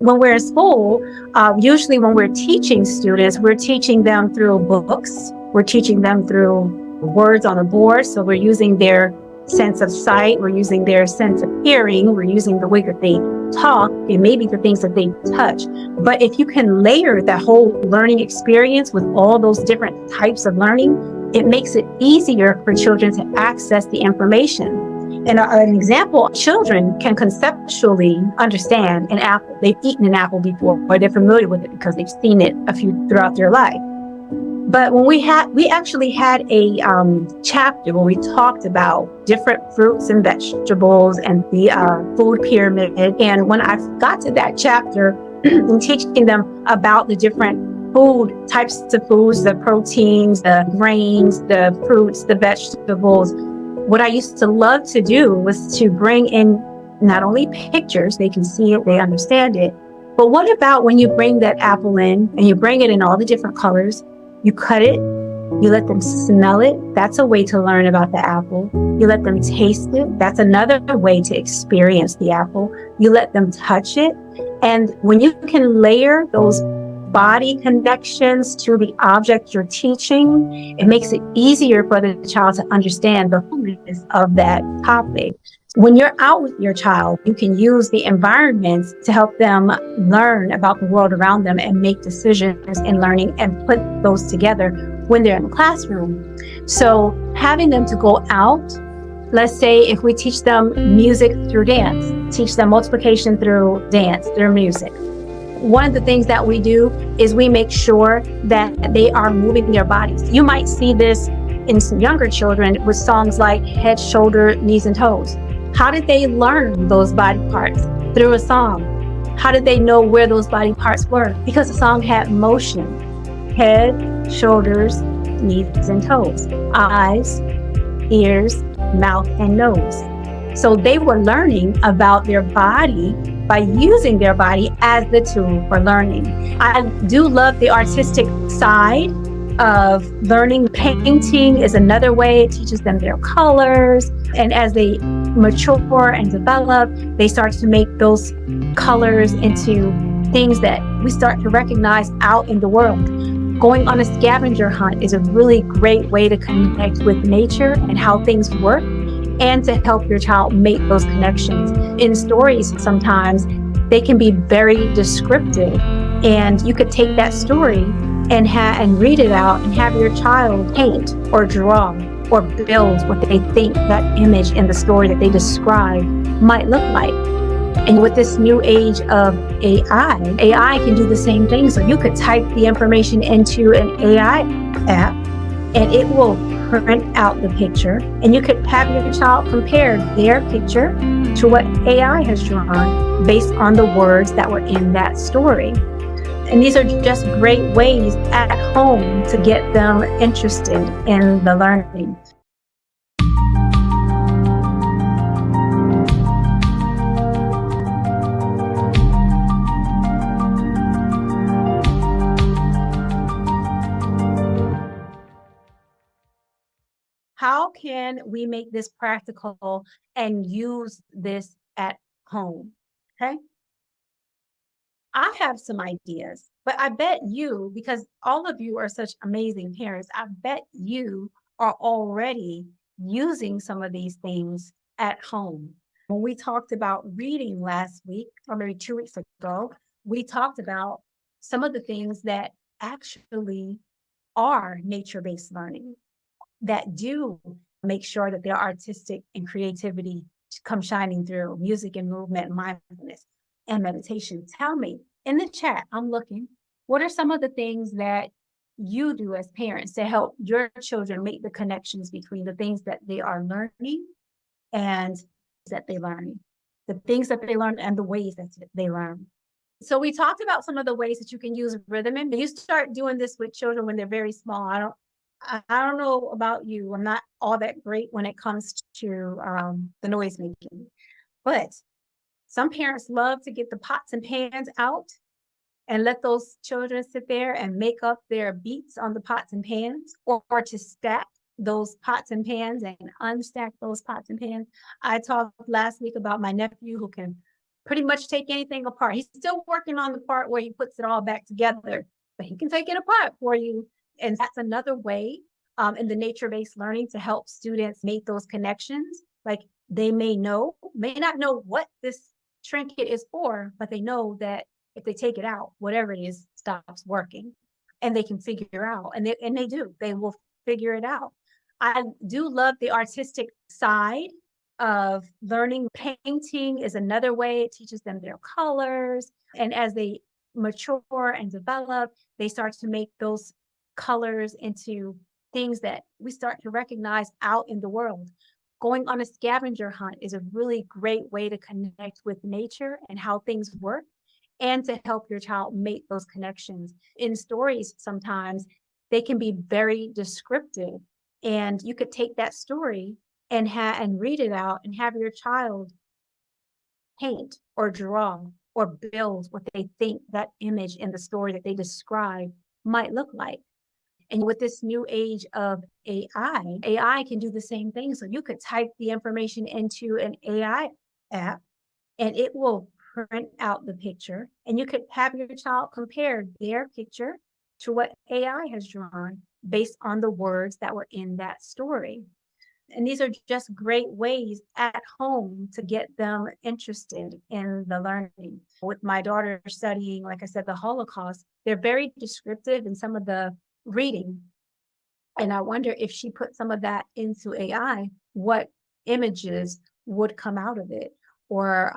When we're in school, usually when we're teaching students, we're teaching them through books. We're teaching them through words on a board. So we're using their sense of sight. We're using their sense of hearing. We're using the way that they talk and maybe the things that they touch. But if you can layer that whole learning experience with all those different types of learning, it makes it easier for children to access the information. And an example, children can conceptually understand an apple. They've eaten an apple before, or they're familiar with it because they've seen it a few throughout their life. But when we actually had a chapter where we talked about different fruits and vegetables and the food pyramid. And when I got to that chapter and teaching them about the different food types of foods, the proteins, the grains, the fruits, the vegetables, what I used to love to do was to bring in not only pictures, they can see it, they understand it, but what about when you bring that apple in and you bring it in all the different colors, you cut it, you let them smell it, that's a way to learn about the apple. You let them taste it, that's another way to experience the apple. You let them touch it, and when you can layer those body connections to the object you're teaching, it makes it easier for the child to understand the fullness of that topic. When you're out with your child, you can use the environments to help them learn about the world around them and make decisions in learning and put those together when they're in the classroom. So having them to go out, let's say if we teach them music through dance, teach them multiplication through dance, through music. One of the things that we do is we make sure that they are moving their bodies. You might see this in some younger children with songs like head, shoulder, knees, and toes. How did they learn those body parts? Through a song. How did they know where those body parts were? Because the song had motion. Head, shoulders, knees, and toes. Eyes, ears, mouth, and nose. So they were learning about their body by using their body as the tool for learning. I do love the artistic side of learning. Painting is another way. It teaches them their colors. And as they mature and develop, they start to make those colors into things that we start to recognize out in the world. Going on a scavenger hunt is a really great way to connect with nature and how things work, and to help your child make those connections. In stories, sometimes they can be very descriptive, and you could take that story and read it out and have your child paint or draw or build what they think that image in the story that they describe might look like. And with this new age of AI can do the same thing. So you could type the information into an AI app and it will print out the picture, and you could have your child compare their picture to what AI has drawn based on the words that were in that story. And these are just great ways at home to get them interested in the learning. How can we make this practical and use this at home? Okay. I have some ideas, but I bet you, because all of you are such amazing parents, I bet you are already using some of these things at home. When we talked about reading last week, or maybe 2 weeks ago, we talked about some of the things that actually are nature-based learning, that do make sure that their artistic and creativity come shining through: music and movement, mindfulness, and meditation. Tell me in the chat, I'm looking, what are some of the things that you do as parents to help your children make the connections between the things that they are learning and that they learn, the things that they learn and the ways that they learn. So we talked about some of the ways that you can use rhythm, and you start doing this with children when they're very small. I don't know about you. I'm not all that great when it comes to the noise making, but some parents love to get the pots and pans out and let those children sit there and make up their beats on the pots and pans, or to stack those pots and pans and unstack those pots and pans. I talked last week about my nephew who can pretty much take anything apart. He's still working on the part where he puts it all back together, but he can take it apart for you. And that's another way in the nature-based learning to help students make those connections. Like they may not know what this trinket is for, but they know that if they take it out, whatever it is stops working, and they can figure out, and they will figure it out. I do love the artistic side of learning. Painting is another way. It teaches them their colors. And as they mature and develop, they start to make those colors into things that we start to recognize out in the world. Going on a scavenger hunt is a really great way to connect with nature and how things work, and to help your child make those connections. In stories, sometimes they can be very descriptive, and you could take that story and read it out and have your child paint or draw or build what they think that image in the story that they describe might look like. And with this new age of AI can do the same thing. So you could type the information into an AI app and it will print out the picture, and you could have your child compare their picture to what AI has drawn based on the words that were in that story. And these are just great ways at home to get them interested in the learning. With my daughter studying, like I said, the Holocaust, they're very descriptive in some of the reading. And I wonder if she put some of that into AI, what images would come out of it. Or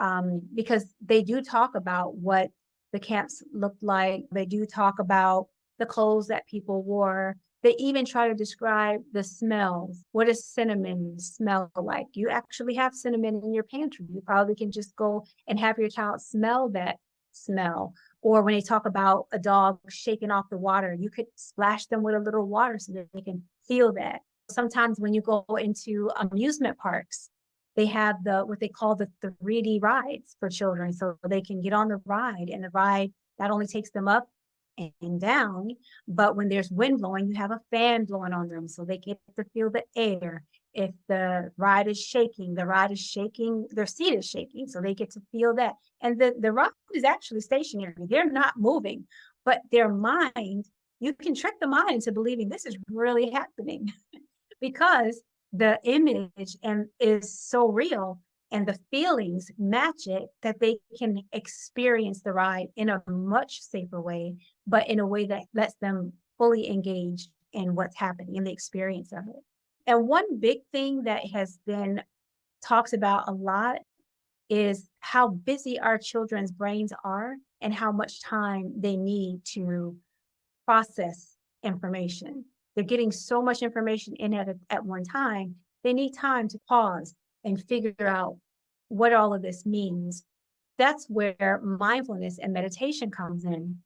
because they do talk about what the camps looked like. They do talk about the clothes that people wore. They even try to describe the smells. What does cinnamon smell like? You actually have cinnamon in your pantry. You probably can just go and have your child smell that smell. Or when they talk about a dog shaking off the water, you could splash them with a little water so that they can feel that. Sometimes when you go into amusement parks, they have what they call the 3D rides for children. So they can get on the ride, and the ride not only takes them up and down, but when there's wind blowing, you have a fan blowing on them so they get to feel the air. If the ride is shaking, their seat is shaking, so they get to feel that. And the ride is actually stationary. They're not moving, but their mind, you can trick the mind into believing this is really happening because the image is so real and the feelings match it, that they can experience the ride in a much safer way, but in a way that lets them fully engage in what's happening in the experience of it. And one big thing that has been talked about a lot is how busy our children's brains are and how much time they need to process information. They're getting so much information in at one time. They need time to pause and figure out what all of this means. That's where mindfulness and meditation comes in.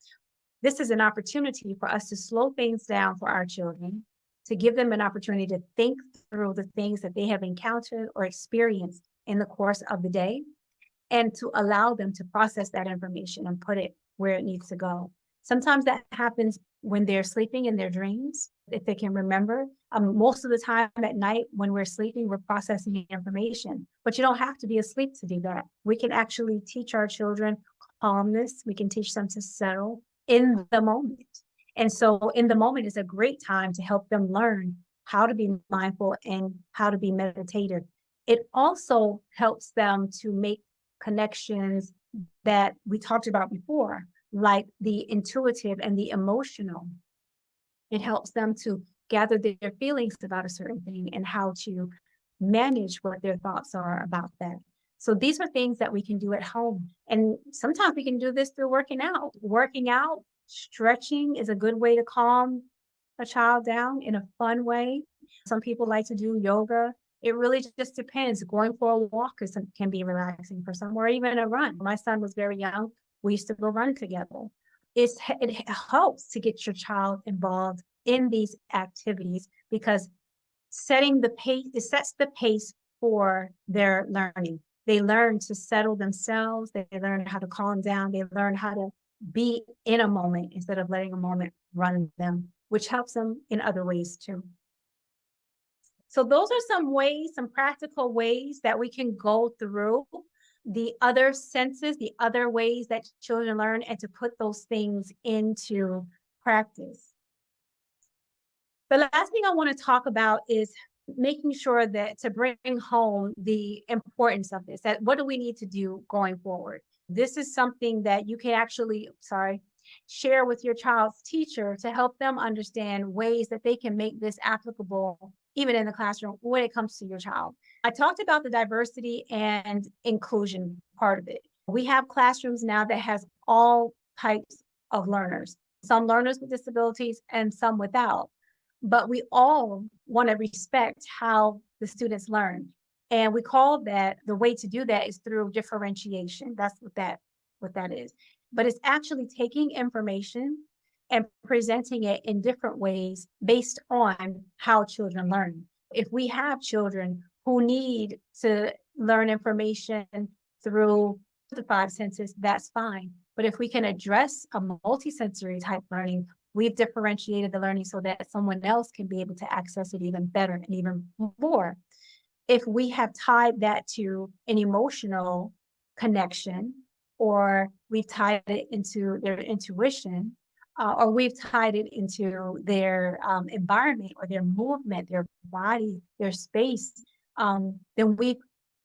This is an opportunity for us to slow things down for our children, to give them an opportunity to think through the things that they have encountered or experienced in the course of the day, and to allow them to process that information and put it where it needs to go. Sometimes that happens when they're sleeping in their dreams, if they can remember. Most of the time at night when we're sleeping, we're processing information, but you don't have to be asleep to do that. We can actually teach our children calmness. We can teach them to settle in the moment. And so in the moment is a great time to help them learn how to be mindful and how to be meditative. It also helps them to make connections that we talked about before, like the intuitive and the emotional. It helps them to gather their feelings about a certain thing and how to manage what their thoughts are about that. So these are things that we can do at home. And sometimes we can do this through working out. Working out, stretching is a good way to calm a child down in a fun way. Some people like to do yoga. It really just depends. Going for a walk can be relaxing for some, or even a run. My son was very young. We used to go run together. It helps to get your child involved in these activities because it sets the pace for their learning. They learn to settle themselves. They learn how to calm down. They learn how to be in a moment instead of letting a moment run them, which helps them in other ways too. So those are some practical ways that we can go through the other senses, the other ways that children learn, and to put those things into practice. The last thing I want to talk about is making sure that to bring home the importance of this, that what do we need to do going forward? This is something that you can actually, share with your child's teacher to help them understand ways that they can make this applicable even in the classroom when it comes to your child. I talked about the diversity and inclusion part of it. We have classrooms now that has all types of learners, some learners with disabilities and some without. But we all want to respect how the students learn. And we call that, the way to do that is through differentiation. That's what that is. But it's actually taking information and presenting it in different ways based on how children learn. If we have children who need to learn information through the five senses, that's fine. But if we can address a multisensory type learning, we've differentiated the learning so that someone else can be able to access it even better and even more. If we have tied that to an emotional connection, or we've tied it into their intuition, or we've tied it into their environment or their movement, their body, their space, then we've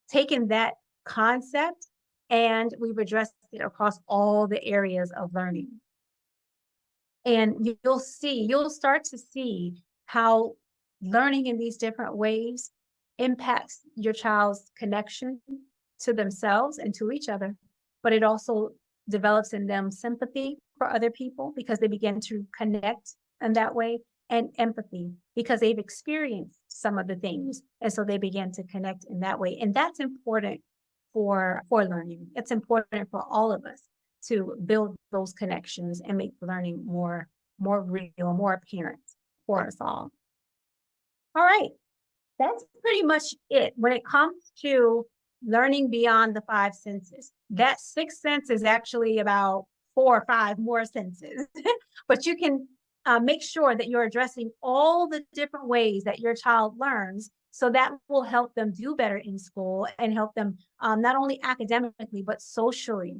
taken that concept and we've addressed it across all the areas of learning. And you'll start to see how learning in these different ways impacts your child's connection to themselves and to each other, but it also develops in them sympathy for other people because they begin to connect in that way, and empathy because they've experienced some of the things. And so they begin to connect in that way. And that's important for learning. It's important for all of us to build those connections and make learning more real, more apparent for us all. All right, that's pretty much it. When it comes to learning beyond the five senses, that sixth sense is actually about 4 or 5 more senses, but you can make sure that you're addressing all the different ways that your child learns, so that will help them do better in school and help them not only academically, but socially.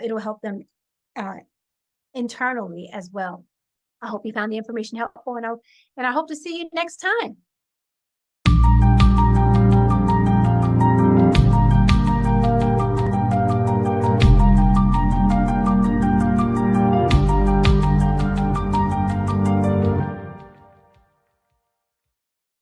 It'll help them internally as well. I hope you found the information helpful, and I hope to see you next time.